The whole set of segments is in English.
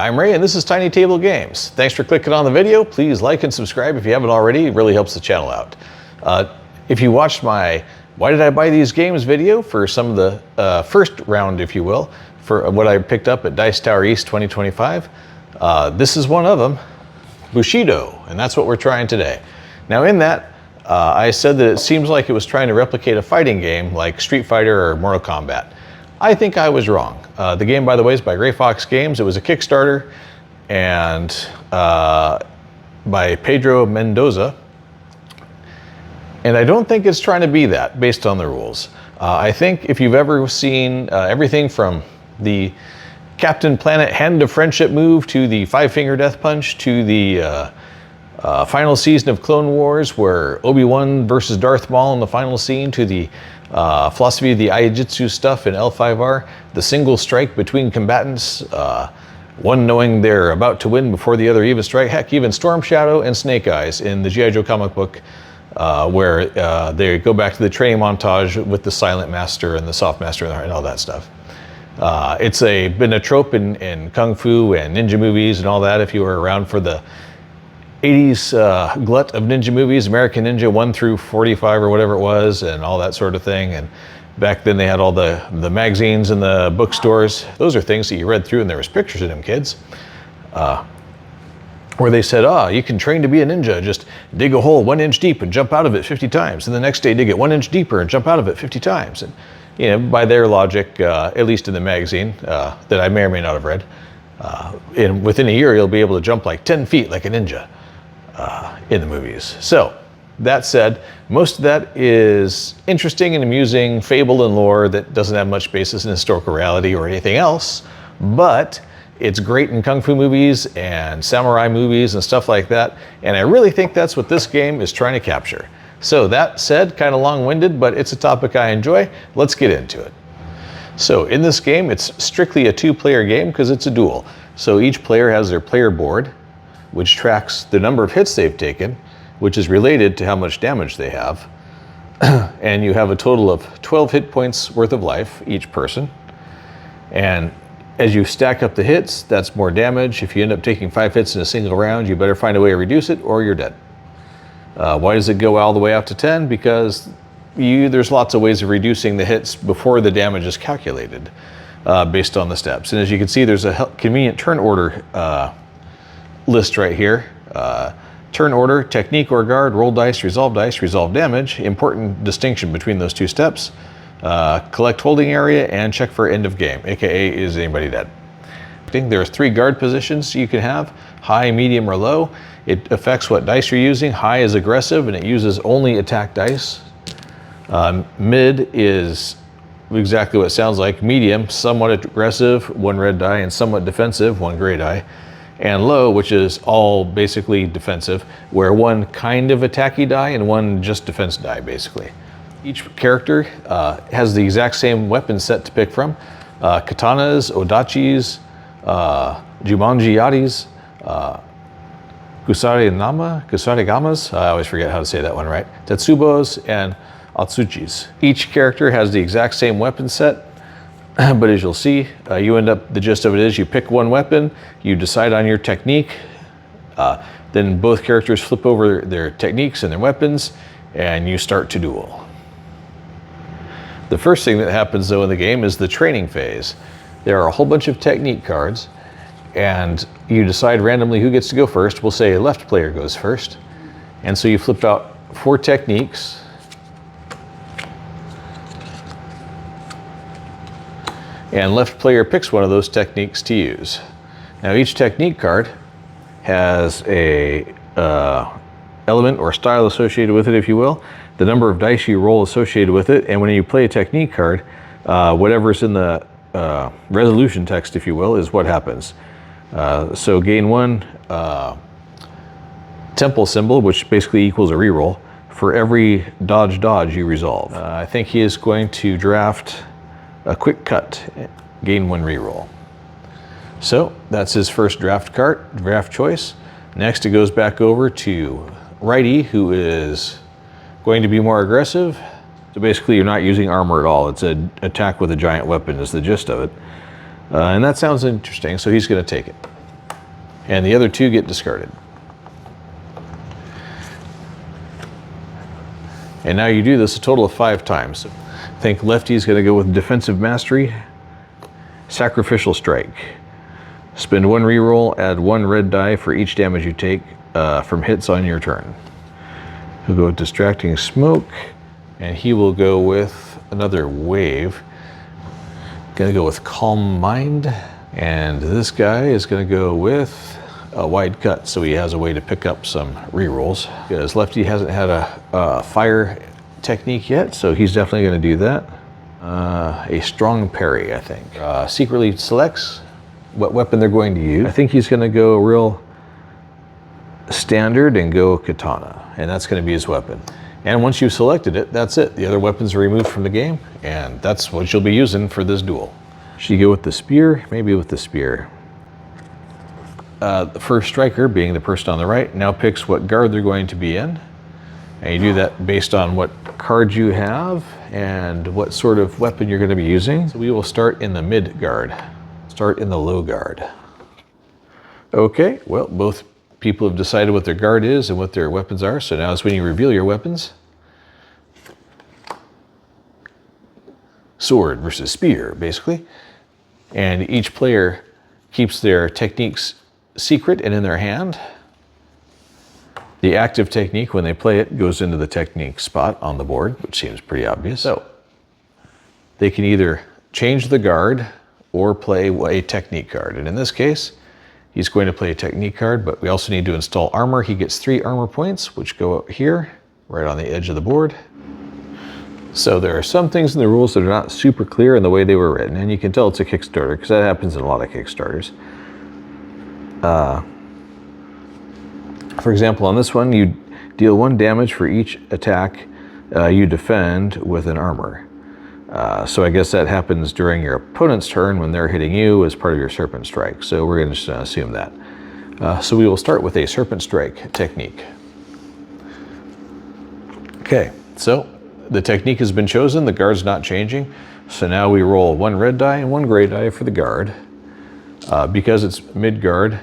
I'm Ray and this is TinyTableGames. Thanks for clicking on the video. Please like and subscribe if you haven't already. It really helps the channel out. If you watched my Why Did I Buy These Games video for some of the first round, if you will, for what I picked up at Dice Tower East 2025, this is one of them, Bushido, and that's what we're trying today. Now in that, I said that it seems like it was trying to replicate a fighting game like Street Fighter or Mortal Kombat. I think I was wrong. The game, by the way, is by Gray Fox Games. It was a Kickstarter and by Pedro Mendoza. And I don't think it's trying to be that based on the rules. I think if you've ever seen everything from the Captain Planet Hand of Friendship move to the Five-Finger Death Punch to the final season of Clone Wars where Obi-Wan versus Darth Maul in the final scene to the philosophy of the Aijitsu stuff in L5R, the single strike between combatants, one knowing they're about to win before the other even strike, heck, even Storm Shadow and Snake Eyes in the G.I. Joe comic book where they go back to the training montage with the Silent Master and the Soft Master and all that stuff. It's been a trope in Kung Fu and ninja movies and all that if you were around for the 80s glut of ninja movies, American Ninja 1 through 45 or whatever it was, and all that sort of thing. And back then they had all the magazines in the bookstores. Those are things that you read through and there was pictures of them, kids. Where they said, you can train to be a ninja, just dig a hole 1 inch deep and jump out of it 50 times. And the next day dig it 1 inch deeper and jump out of it 50 times. And you know, by their logic, at least in the magazine that I may or may not have read, within a year you'll be able to jump like 10 feet like a ninja. In the movies. So that said, most of that is interesting and amusing fable and lore that doesn't have much basis in historical reality or anything else, but it's great in kung fu movies and samurai movies and stuff like that, and I really think that's what this game is trying to capture. So that said, kind of long-winded, but it's a topic I enjoy. Let's get into it. So in this game, it's strictly a two-player game because it's a duel. So each player has their player board, which tracks the number of hits they've taken, which is related to how much damage they have. And you have a total of 12 hit points worth of life, each person. And as you stack up the hits, that's more damage. If you end up taking 5 hits in a single round, you better find a way to reduce it or you're dead. Why does it go all the way out to 10? Because there's lots of ways of reducing the hits before the damage is calculated based on the steps. And as you can see, there's a convenient turn order list right here. Turn order, technique or guard, roll dice, resolve damage. Important distinction between those two steps. Collect holding area and check for end of game, aka is anybody dead. There's 3 guard positions you can have, high, medium, or low. It affects what dice you're using. High is aggressive and it uses only attack dice. Mid is exactly what it sounds like. Medium, somewhat aggressive, 1 red die, and somewhat defensive, 1 gray die. And low, which is all basically defensive, where 1 kind of attacky die and 1 just defense die, basically. Each character has the exact same weapon set to pick from. Katanas, Odachis, Jumanji-yaris, Kusarigamas, I always forget how to say that one right, Tetsubos, and Atsuchis. Each character has the exact same weapon set. But as you'll see, the gist of it is you pick 1 weapon, you decide on your technique, then both characters flip over their techniques and their weapons, and you start to duel. The first thing that happens though in the game is the training phase. There are a whole bunch of technique cards, and you decide randomly who gets to go first. We'll say left player goes first. And so you flip out 4 techniques. And left player picks one of those techniques to use. Now each technique card has a element or style associated with it, if you will, the number of dice you roll associated with it, and when you play a technique card, whatever's in the resolution text, if you will, is what happens. So gain 1 temple symbol, which basically equals a reroll, for every dodge you resolve. I think he is going to draft a quick cut, gain 1 reroll. So that's his first draft choice. Next it goes back over to righty, who is going to be more aggressive. So basically you're not using armor at all. It's an attack with a giant weapon is the gist of it. And that sounds interesting, so he's going to take it. and the other 2 get discarded. And now you do this a total of 5 times. I think lefty's gonna go with Defensive Mastery, Sacrificial Strike. Spend 1 reroll, add 1 red die for each damage you take from hits on your turn. He'll go with Distracting Smoke, and he will go with another wave. Gonna go with Calm Mind, and this guy is gonna go with a Wide Cut, so he has a way to pick up some rerolls. Because lefty hasn't had a fire technique yet, so he's definitely gonna do that. A Strong Parry, I think. Secretly selects what weapon they're going to use. I think he's gonna go real standard and go Katana, and that's gonna be his weapon. And once you've selected it, that's it. The other weapons are removed from the game, and that's what you'll be using for this duel. Should you go with the spear? Maybe with the spear. The first striker, being the person on the right, now picks what guard they're going to be in. And you do that based on what cards you have and what sort of weapon you're going to be using. So we will start in the mid guard. Start in the low guard. Okay, well, both people have decided what their guard is and what their weapons are, so now is when you reveal your weapons. Sword versus spear, basically. And each player keeps their techniques secret and in their hand. The active technique, when they play it, goes into the technique spot on the board, which seems pretty obvious. So they can either change the guard or play a technique card. And in this case, he's going to play a technique card, but we also need to install armor. He gets 3 armor points, which go up here, right on the edge of the board. So there are some things in the rules that are not super clear in the way they were written, and you can tell it's a Kickstarter, because that happens in a lot of Kickstarters. For example, on this one, you deal 1 damage for each attack you defend with an armor. So I guess that happens during your opponent's turn when they're hitting you as part of your Serpent Strike. So we're going to just assume that. So we will start with a Serpent Strike technique. Okay, so the technique has been chosen, the guard's not changing. So now we roll 1 red die and 1 gray die for the guard. Because it's mid-guard,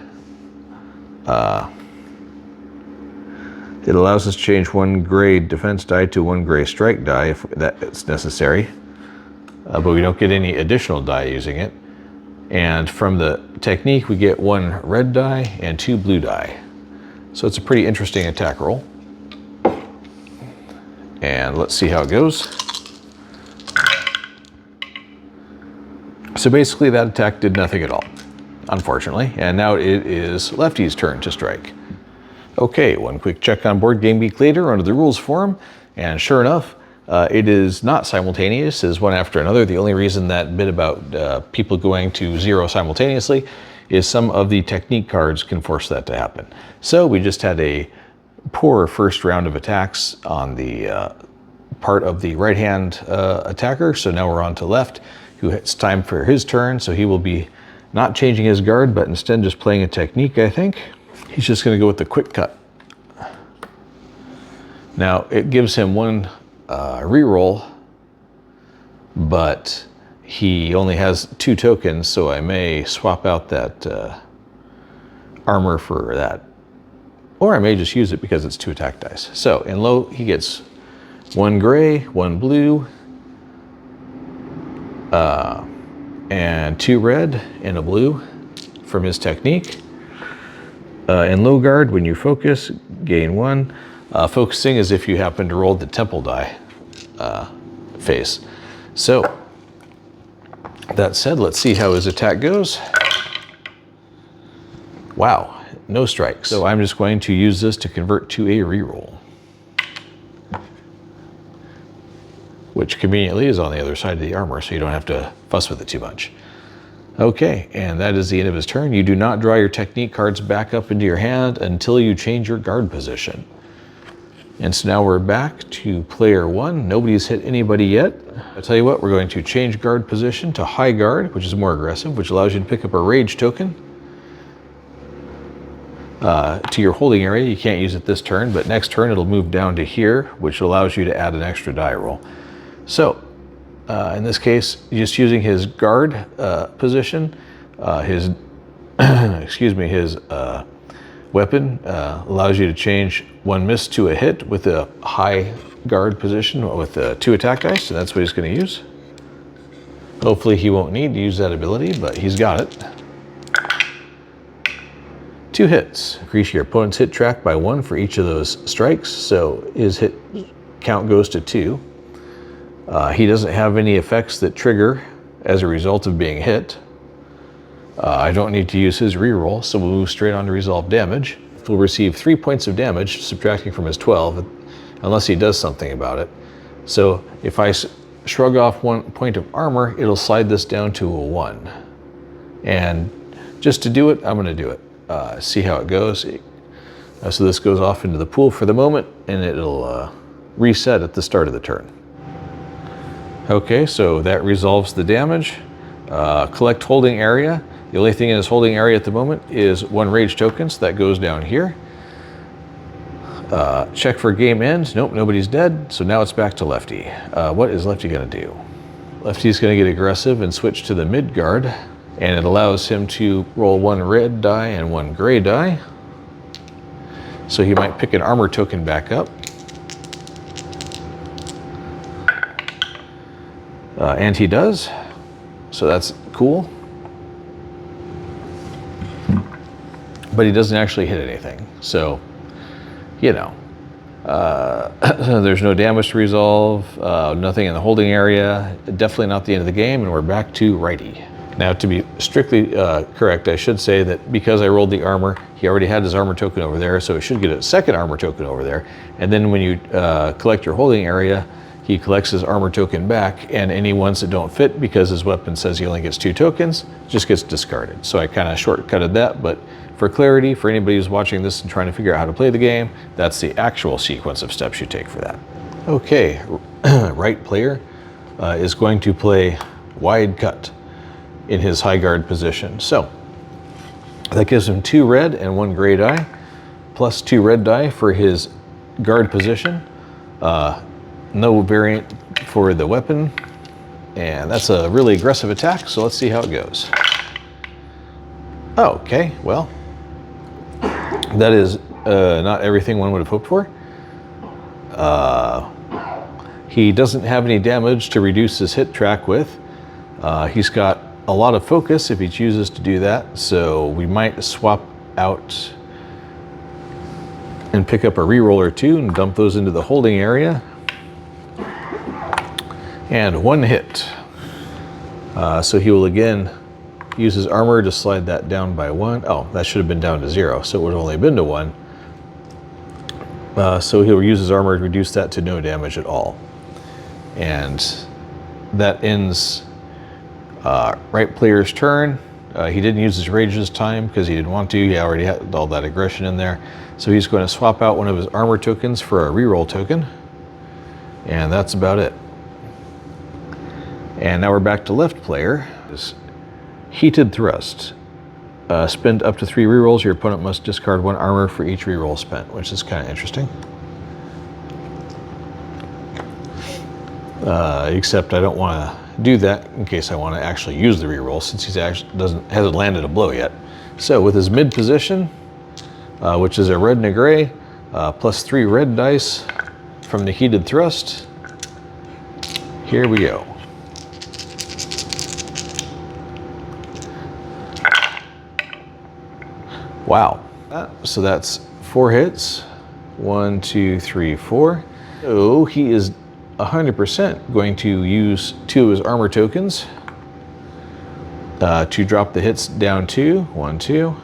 it allows us to change 1 gray defense die to 1 gray strike die if that's necessary. But we don't get any additional die using it. And from the technique, we get 1 red die and 2 blue die. So it's a pretty interesting attack roll. And let's see how it goes. So basically that attack did nothing at all, unfortunately. And now it is lefty's turn to strike. Okay, 1 quick check on Board Game Geek later under the rules forum, and sure enough, it is not simultaneous, it's one after another. The only reason that bit about people going to 0 simultaneously is some of the technique cards can force that to happen. So we just had a poor first round of attacks on the part of the right-hand attacker, so now we're on to left, who it's time for his turn, so he will be not changing his guard, but instead just playing a technique, I think. He's just going to go with the quick cut. Now, it gives him 1 reroll, but he only has 2 tokens, so I may swap out that armor for that. Or I may just use it because it's 2 attack dice. So, in low, he gets 1 gray, 1 blue, and 2 red and a blue from his technique. In low guard, when you focus, gain 1. Focusing is if you happen to roll the temple die face. So, that said, let's see how his attack goes. Wow, no strikes. So I'm just going to use this to convert to a reroll, which conveniently is on the other side of the armor, so you don't have to fuss with it too much. Okay, and that is the end of his turn. You do not draw your technique cards back up into your hand until you change your guard position. And so now we're back to player 1. Nobody's hit anybody yet. I'll tell you what, we're going to change guard position to high guard, which is more aggressive, which allows you to pick up a rage token to your holding area. You can't use it this turn, but next turn it'll move down to here, which allows you to add an extra die roll. So, in this case, just using his guard position, his excuse me, his weapon allows you to change one miss to a hit with a high guard position with 2 attack dice, and that's what he's going to use. Hopefully he won't need to use that ability, but he's got it. 2 hits. Increase your opponent's hit track by 1 for each of those strikes, so his hit count goes to 2. He doesn't have any effects that trigger as a result of being hit. I don't need to use his reroll, so we'll move straight on to resolve damage. He'll receive 3 points of damage, subtracting from his 12, unless he does something about it. So if I shrug off 1 point of armor, it'll slide this down to a 1. And just to do it, I'm going to do it. See how it goes. So this goes off into the pool for the moment, and it'll reset at the start of the turn. Okay, so that resolves the damage. Collect holding area. The only thing in his holding area at the moment is 1 rage token, so that goes down here. Check for game ends. Nope, nobody's dead, so now it's back to Lefty. What is Lefty going to do? Lefty's going to get aggressive and switch to the mid guard, and it allows him to roll 1 red die and 1 gray die. So he might pick an armor token back up. And he does, so that's cool. But he doesn't actually hit anything, so, you know. There's no damage to resolve, nothing in the holding area, definitely not the end of the game, and we're back to righty. Now, to be strictly correct, I should say that because I rolled the armor, he already had his armor token over there, so he should get a second armor token over there. And then when you collect your holding area, he collects his armor token back, and any ones that don't fit, because his weapon says he only gets 2 tokens, just gets discarded. So I kind of shortcutted that, but for clarity, for anybody who's watching this and trying to figure out how to play the game, that's the actual sequence of steps you take for that. Okay, right player is going to play wide cut in his high guard position. So that gives him 2 red and 1 gray die, plus 2 red die for his guard position. No variant for the weapon, and that's a really aggressive attack, so let's see how it goes. Okay, well, that is not everything one would have hoped for. He doesn't have any damage to reduce his hit track with. He's got a lot of focus if he chooses to do that, so we might swap out and pick up a reroll or 2 and dump those into the holding area. And 1 hit. So he will again use his armor to slide that down by 1. Oh, that should have been down to 0, so it would have only been to 1. So he'll use his armor to reduce that to no damage at all. And that ends right player's turn. He didn't use his rage this time because he didn't want to. He already had all that aggression in there. So he's going to swap out one of his armor tokens for a reroll token. And that's about it. And now we're back to left player. Heated thrust. Spend up to 3 rerolls. Your opponent must discard 1 armor for each reroll spent, which is kind of interesting. Except I don't want to do that in case I want to actually use the reroll, since he hasn't landed a blow yet. So with his mid position, which is a red and a gray, plus 3 red dice from the heated thrust. Here we go. Wow. So that's 4 hits. 1, 2, 3, 4. So he is 100% going to use 2 of his armor tokens to drop the hits down to 1, 2.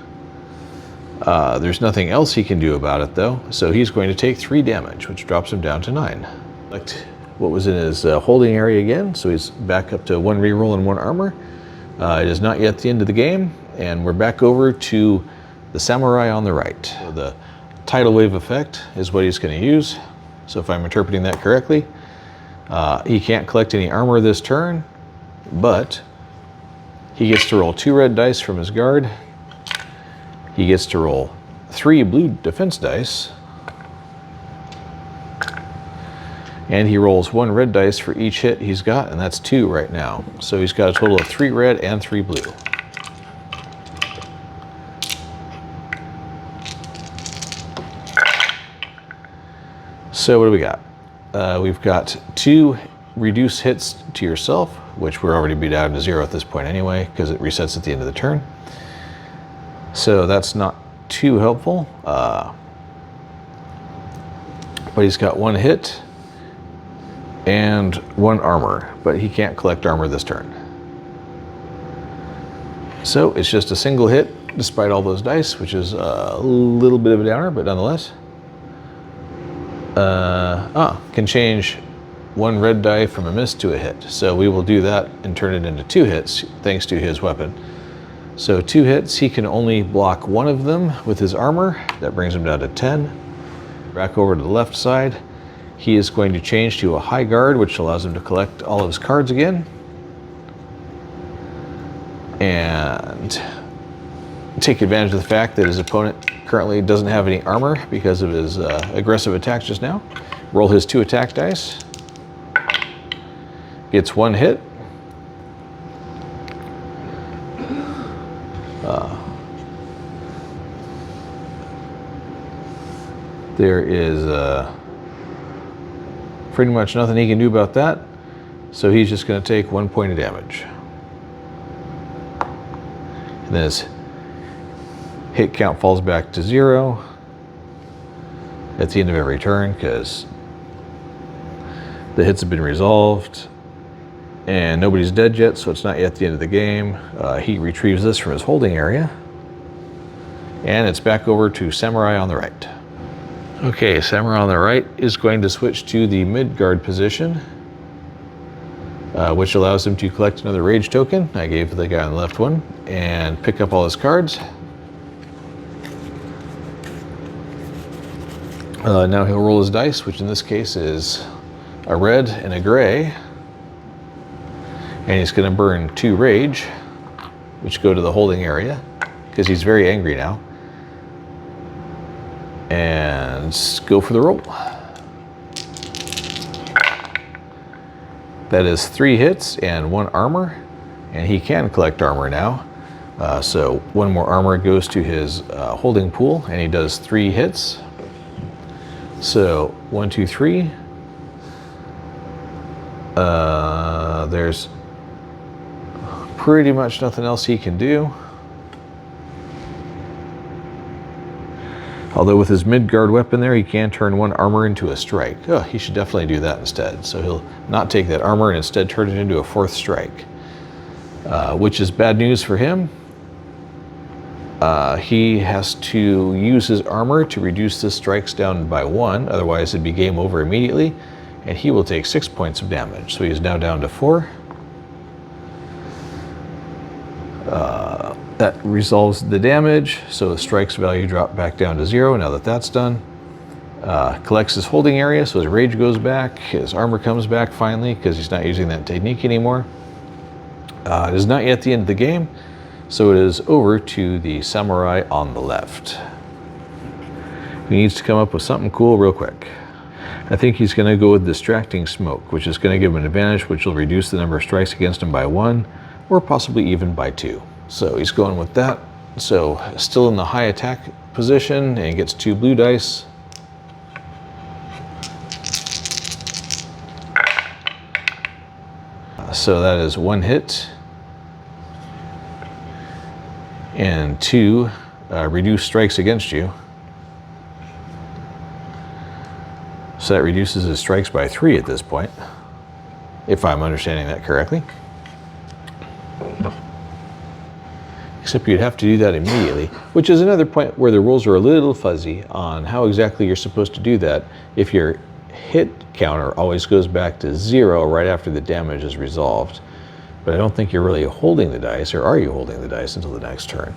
There's nothing else he can do about it though, so he's going to take 3 damage, which drops him down to 9. Select what was in his holding area again, so he's back up to 1 reroll and 1 armor. It is not yet the end of the game, and we're back over to the samurai on the right. So the tidal wave effect is what he's going to use. So if I'm interpreting that correctly, he can't collect any armor this turn, but he gets to roll 2 red dice from his guard. He gets to roll 3 blue defense dice, and he rolls 1 red dice for each hit he's got, and that's 2 right now. So he's got a total of 3 red and 3 blue. So what do we got? We've got 2 reduce hits to yourself, which we're already be down to 0 at this point anyway, because it resets at the end of the turn. So that's not too helpful. But he's got 1 hit and 1 armor, but he can't collect armor this turn. So it's just a single hit despite all those dice, which is a little bit of a downer, but nonetheless. Can change 1 red die from a miss to a hit. So we will do that and turn it into 2 hits thanks to his weapon. So 2 hits, he can only block 1 of them with his armor. That brings him down to 10. Back over to the left side, he is going to change to a high guard, which allows him to collect all of his cards again. And take advantage of the fact that his opponent currently doesn't have any armor because of his aggressive attack just now. Roll his 2 attack dice. Gets 1 hit. There is pretty much nothing he can do about that. So he's just going to take 1 point of damage. And then his hit count falls back to 0 at the end of every turn because the hits have been resolved and nobody's dead yet, so it's not yet the end of the game. He retrieves this from his holding area and it's back over to Samurai on the right. Okay, Samurai on the right is going to switch to the mid guard position, which allows him to collect another rage token. I gave the guy on the left one, and pick up all his cards. Now he'll roll his dice, which in this case is a red and a gray. And he's going to burn 2 rage, which go to the holding area, because he's very angry now. And go for the roll. That is 3 hits and 1 armor, and he can collect armor now. So 1 more armor goes to his holding pool, and he does 3 hits. So 1, 2, 3. There's pretty much nothing else he can do. Although with his mid-guard weapon there, he can turn 1 armor into a strike. Oh, he should definitely do that instead. So he'll not take that armor and instead turn it into a 4th strike, which is bad news for him. He has to use his armor to reduce the strikes down by 1, otherwise it'd be game over immediately, and he will take 6 points of damage. So he is now down to 4. That resolves the damage, so the strikes value dropped back down to 0 now that that's done. Collects his holding area, so his rage goes back, his armor comes back finally because he's not using that technique anymore. It is not yet the end of the game, so it is over to the samurai on the left. He needs to come up with something cool real quick. I think he's going to go with Distracting Smoke, which is going to give him an advantage, which will reduce the number of strikes against him by 1, or possibly even by 2. So he's going with that. So still in the high attack position, and he gets 2 blue dice. So that is 1 hit and 2 reduced strikes against you. So that reduces his strikes by 3 at this point, if I'm understanding that correctly. Except you'd have to do that immediately, which is another point where the rules are a little fuzzy on how exactly you're supposed to do that if your hit counter always goes back to 0 right after the damage is resolved. But I don't think you're really holding the dice, or are you holding the dice until the next turn?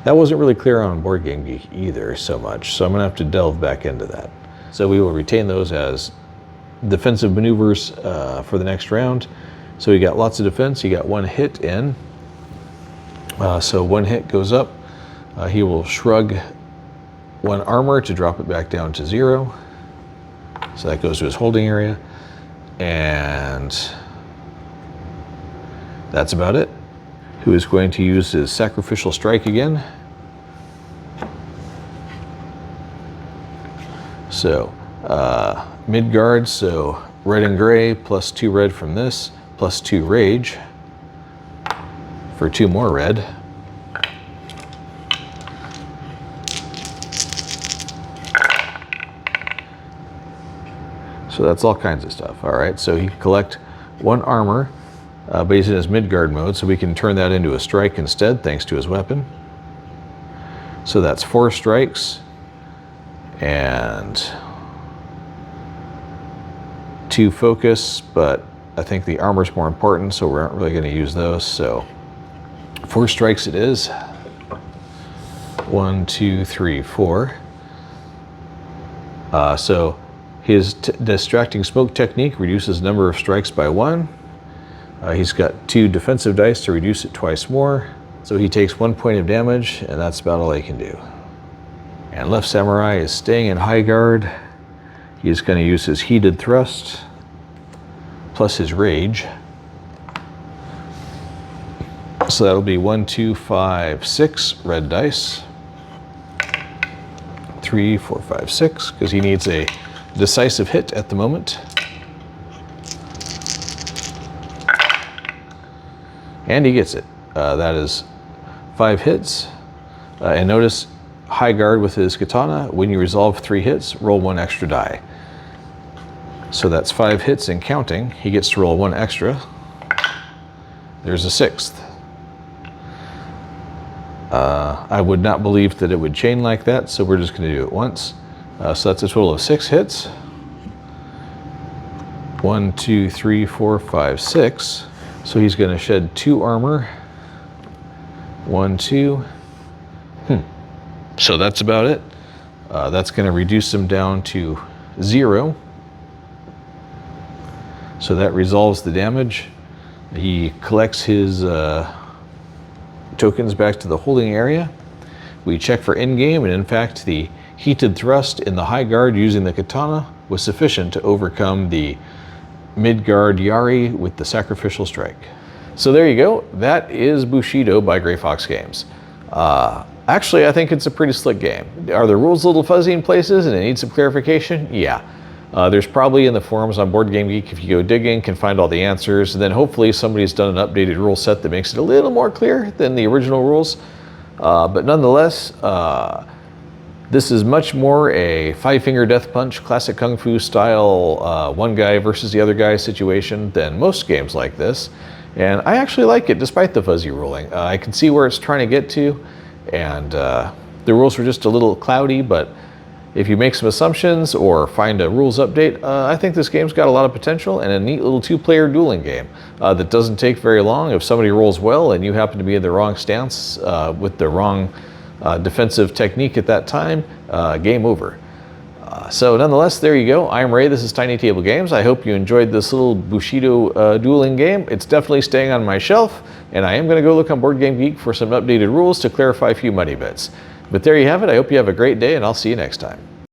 That wasn't really clear on Board Game Geek either so much, so I'm going to have to delve back into that. So we will retain those as defensive maneuvers for the next round. So you got lots of defense, you got 1 hit in. So 1 hit goes up. He will shrug 1 armor to drop it back down to 0. So that goes to his holding area. And that's about it. Who is going to use his Sacrificial Strike again. So Midgard, so red and gray, plus 2 red from this, plus 2 rage for 2 more red. So that's all kinds of stuff. All right, so he can collect 1 armor, but he's in his Midgard mode, so we can turn that into a strike instead, thanks to his weapon. So that's 4 strikes and 2 focus, but I think the armor's more important, so we aren't really going to use those. So 4 strikes it is. 1, 2, 3, 4. So his distracting smoke technique reduces the number of strikes by 1. He's got 2 defensive dice to reduce it twice more. So he takes 1 point of damage, and that's about all he can do. And Left Samurai is staying in high guard. He's going to use his heated thrust, plus his rage. So that'll be 1, 2, 5, 6 red dice. 3, 4, 5, 6, because he needs a decisive hit at the moment. And he gets it. That is 5 hits. And notice high guard with his katana. When you resolve 3 hits, roll 1 extra die. So that's 5 hits and counting. He gets to roll 1 extra. There's a 6th. I would not believe that it would chain like that, so we're just going to do it once. So that's a total of 6 hits. 1, 2, 3, 4, 5, 6. So he's going to shed 2 armor. 1, 2. So that's about it. That's going to reduce him down to 0. So that resolves the damage. He collects his tokens back to the holding area. We check for in-game, and in fact, the heated thrust in the high guard using the katana was sufficient to overcome the Midgard Yari with the sacrificial strike. So there you go. That is Bushido by Gray Fox Games. Actually, I think it's a pretty slick game. Are the rules a little fuzzy in places and it needs some clarification? Yeah. There's probably in the forums on Board Game Geek, if you go digging, can find all the answers. And then hopefully somebody's done an updated rule set that makes it a little more clear than the original rules. But nonetheless, this is much more a 5-finger death punch, classic kung fu style, one guy versus the other guy situation than most games like this. And I actually like it despite the fuzzy ruling. I can see where it's trying to get to, and the rules were just a little cloudy, but if you make some assumptions or find a rules update, I think this game's got a lot of potential and a neat little 2-player dueling game that doesn't take very long. If somebody rolls well and you happen to be in the wrong stance with the wrong defensive technique at that time, game over. So nonetheless, there you go. I'm Ray, this is TinyTableGames. I hope you enjoyed this little Bushido dueling game. It's definitely staying on my shelf, and I am going to go look on Board Game Geek for some updated rules to clarify a few muddy bits. But there you have it. I hope you have a great day, and I'll see you next time.